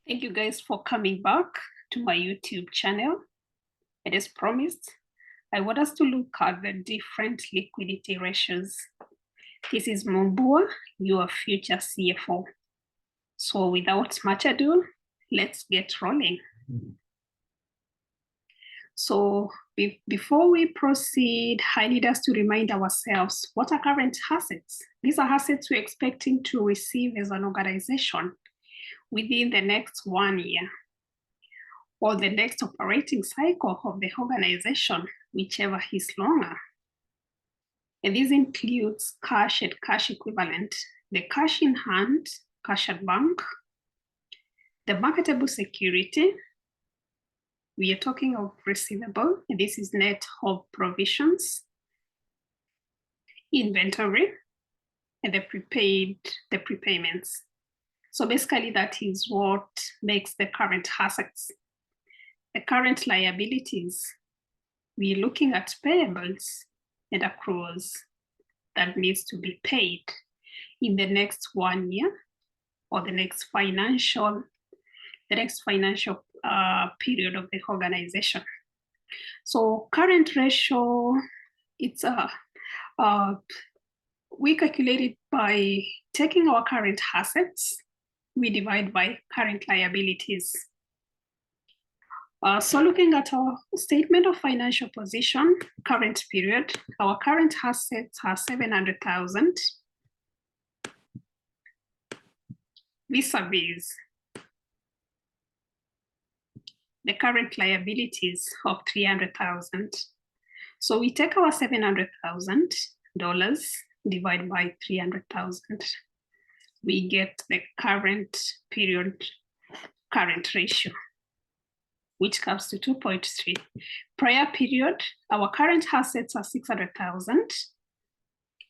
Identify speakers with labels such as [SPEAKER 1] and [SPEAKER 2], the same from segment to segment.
[SPEAKER 1] Thank you guys for coming back to my YouTube channel. It is promised. I want us to look at the different liquidity ratios. This is Mumbua, your future CFO. So without much ado, let's get rolling. So before we proceed, I need us to remind ourselves, what are current assets? These are assets we're expecting to receive as an organization within the next 1 year or the next operating cycle of the organization, whichever is longer. And this includes cash and cash equivalent, the cash in hand, cash at bank, the marketable security. We are talking of receivable, and this is net of provisions, inventory, and the prepayments. So basically that is what makes the current assets. The current liabilities, we're looking at payables and accruals that needs to be paid in the next 1 year or the next financial period of the organization. So current ratio, it's we calculate it by taking our current assets, we divide by current liabilities. So looking at our statement of financial position, current period, our current assets are 700,000. Vis-a-vis the current liabilities of 300,000. So we take our $700,000, divide by 300,000. We get the current period, current ratio, which comes to 2.3. Prior period, our current assets are 600,000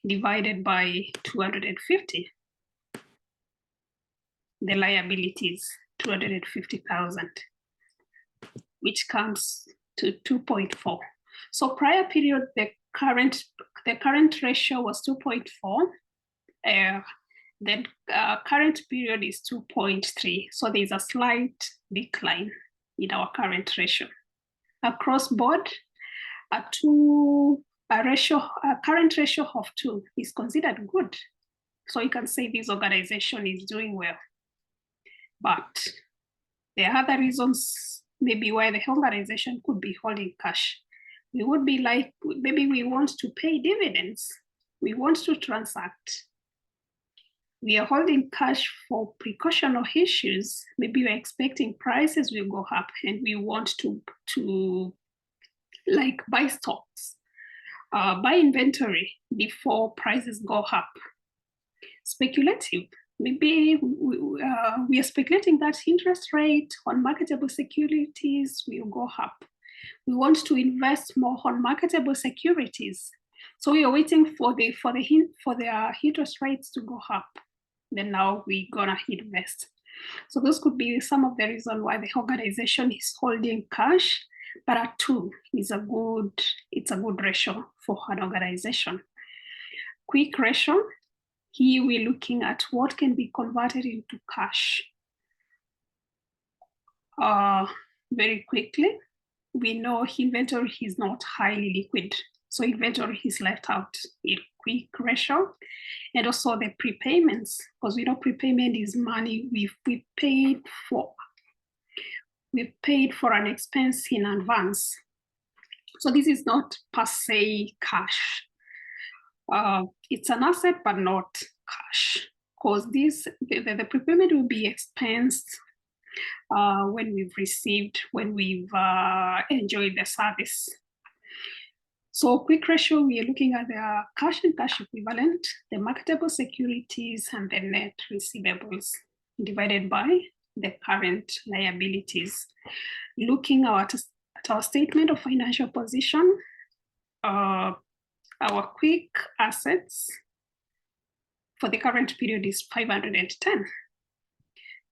[SPEAKER 1] divided by 250. The liabilities, 250,000, which comes to 2.4. So prior period, the current ratio was 2.4. The current period is 2.3. So there's a slight decline in our current ratio. Across board, a current ratio of 2 is considered good. So you can say this organization is doing well. But there are other reasons maybe why the organization could be holding cash. We would be like, maybe we want to pay dividends. We want to transact. We are holding cash for precautionary issues. Maybe we're expecting prices will go up and we want to like buy stocks, buy inventory before prices go up. Speculative. Maybe we are speculating that interest rate on marketable securities will go up. We want to invest more on marketable securities. So we are waiting for the interest rates to go up. Then now we're gonna invest. So those could be some of the reasons why the organization is holding cash, but a 2 is a good ratio for an organization. Quick ratio. Here we're looking at what can be converted into cash. Very quickly, we know inventory is not highly liquid. So inventory is left out in quick ratio. And also the prepayments, because we know prepayment is money we paid for. We paid for an expense in advance. So this is not per se cash. It's an asset, but not cash, because the prepayment will be expensed when we've enjoyed the service. So quick ratio, we are looking at the cash and cash equivalent, the marketable securities, and the net receivables divided by the current liabilities. Looking at our statement of financial position, our quick assets for the current period is 510.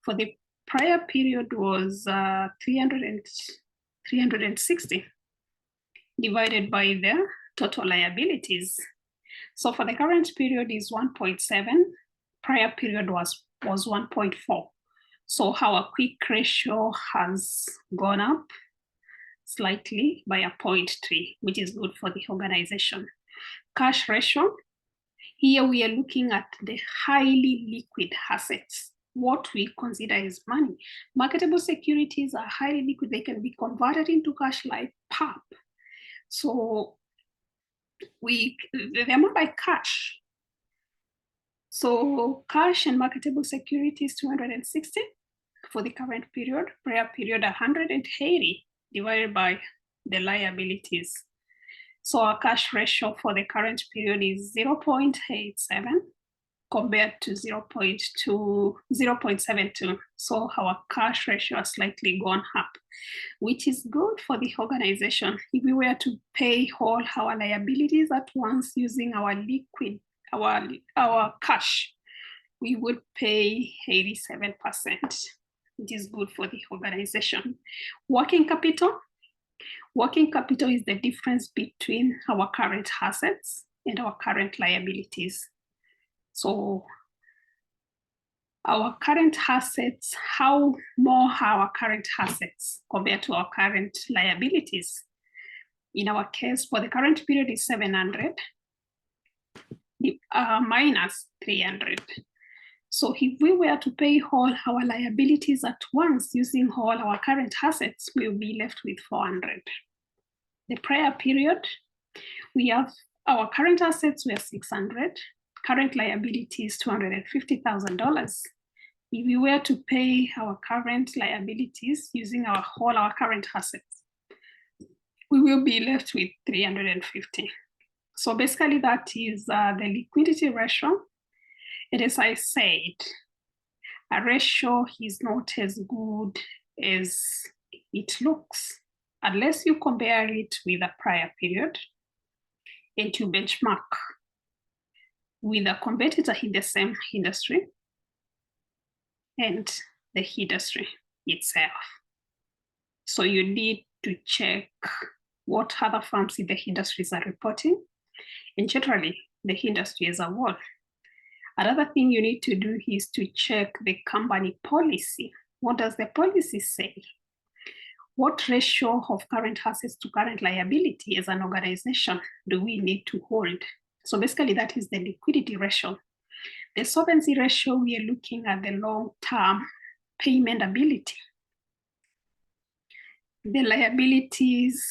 [SPEAKER 1] For the prior period was 360 divided by the total liabilities. So for the current period is 1.7, prior period was 1.4. So our quick ratio has gone up slightly by a 0.3, which is good for the organization. Cash ratio, here we are looking at the highly liquid assets, what we consider is money. Marketable securities are highly liquid. They can be converted into cash like pap. So they're more like cash. So cash and marketable securities 260 for the current period, prior period 180 divided by the liabilities. So our cash ratio for the current period is 0.87 compared to 0.72. So our cash ratio has slightly gone up, which is good for the organization. If we were to pay all our liabilities at once using our liquid, our cash, we would pay 87%, which is good for the organization. Working capital. Working capital is the difference between our current assets and our current liabilities. So our current assets, how more our current assets compared to our current liabilities? In our case, for the current period is 700 minus 300. So if we were to pay all our liabilities at once using all our current assets, we'll be left with 400. The prior period, we have our current assets were 600, current liabilities $250,000. If we were to pay our current liabilities using all our current assets, we will be left with 350. So basically that is the liquidity ratio. And as I said, a ratio is not as good as it looks unless you compare it with a prior period and you benchmark with a competitor in the same industry and the industry itself. So you need to check what other firms in the industries are reporting, and generally the industry as a whole. Another thing you need to do is to check the company policy. What does the policy say? What ratio of current assets to current liability as an organization do we need to hold? So basically that is the liquidity ratio. The solvency ratio, we are looking at the long-term payment ability. The liabilities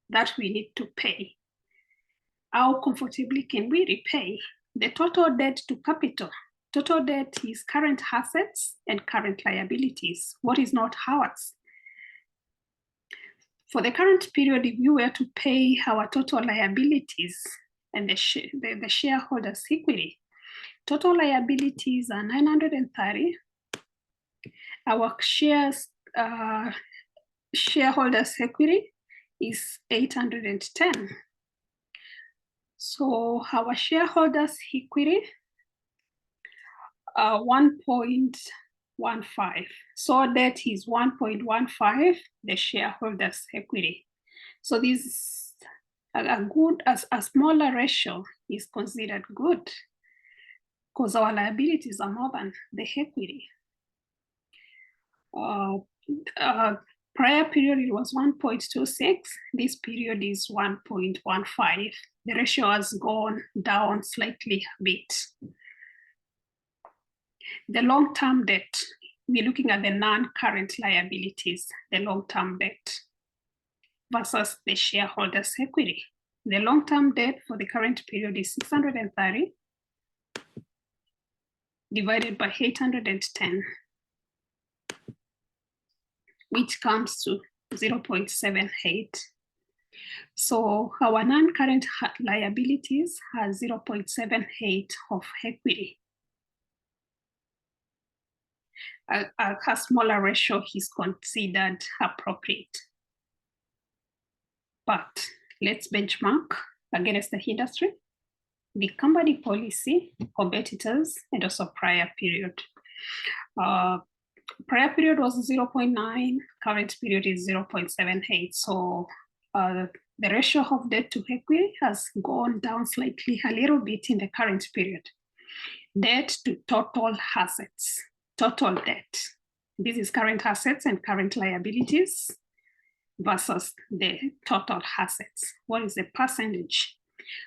[SPEAKER 1] that we need to pay. How comfortably can we repay? The total debt to capital. Total debt is current assets and current liabilities. What is not ours? For the current period, if we were to pay our total liabilities and the shareholders' equity, total liabilities are 930. Our shareholders' equity is 810. So our shareholders' equity 1.15. So that is 1.15, the shareholders' equity. So this a smaller ratio is considered good because our liabilities are more than the equity. Prior period it was 1.26. This period is 1.15. The ratio has gone down slightly a bit. The long-term debt, we're looking at the non-current liabilities, the long-term debt versus the shareholders' equity. The long-term debt for the current period is 630 divided by 810, which comes to 0.78. So our non-current liabilities are 0.78 of equity. A smaller ratio is considered appropriate. But let's benchmark against the industry, the company policy, competitors, and also prior period. Prior period was 0.9, current period is 0.78. So the ratio of debt to equity has gone down slightly a little bit in the current period. Debt to total assets, total debt This is current assets and current liabilities versus the total assets. What is the percentage?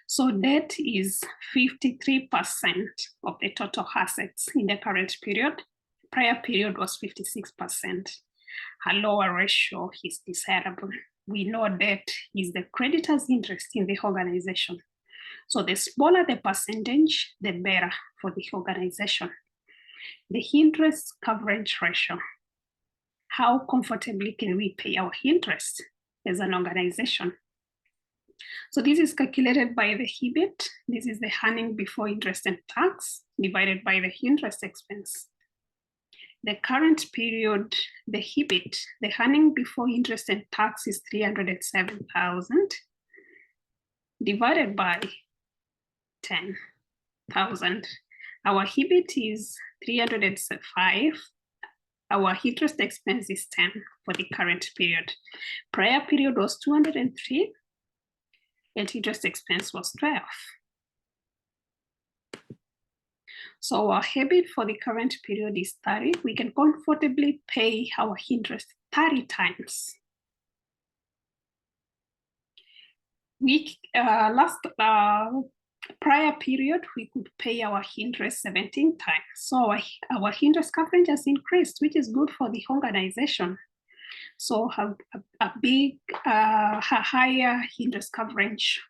[SPEAKER 1] So debt is 53% of the total assets in the current period. Prior period was 56%. A lower ratio is desirable. We know debt is the creditor's interest in the organization. So the smaller the percentage, the better for the organization. The interest coverage ratio. How comfortably can we pay our interest as an organization? So this is calculated by the EBIT. This is the earning before interest and tax divided by the interest expense. The current period, the EBIT, the earning before interest and tax is 307,000 divided by 10,000. Our EBIT is 305. Our interest expense is 10 for the current period. Prior period was 203, and interest expense was 12. So our EBIT for the current period is 30. We can comfortably pay our interest 30 times. Prior period, we could pay our interest 17 times. So our interest coverage has increased, which is good for the organization. So a higher interest coverage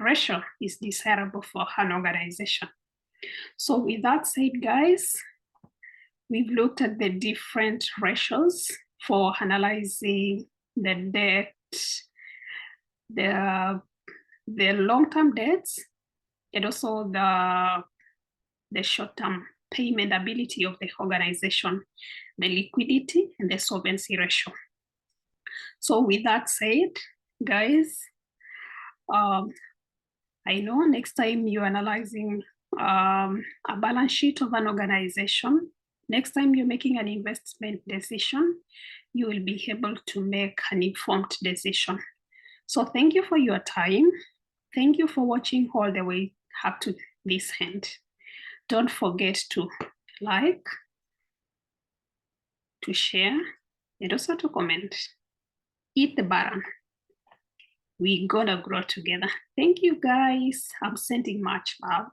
[SPEAKER 1] ratio is desirable for an organization. So with that said, guys, we've looked at the different ratios for analyzing the debt, the long-term debts, and also the short-term payment ability of the organization, the liquidity, and the solvency ratio. So with that said, guys, I know next time you're analyzing a balance sheet of an organization, next time you're making an investment decision, you will be able to make an informed decision. So thank you for your time. Thank you for watching all the way up to this end. Don't forget to like, to share, and also to comment. Hit the button. We're gonna grow together. Thank you, guys. I'm sending much love.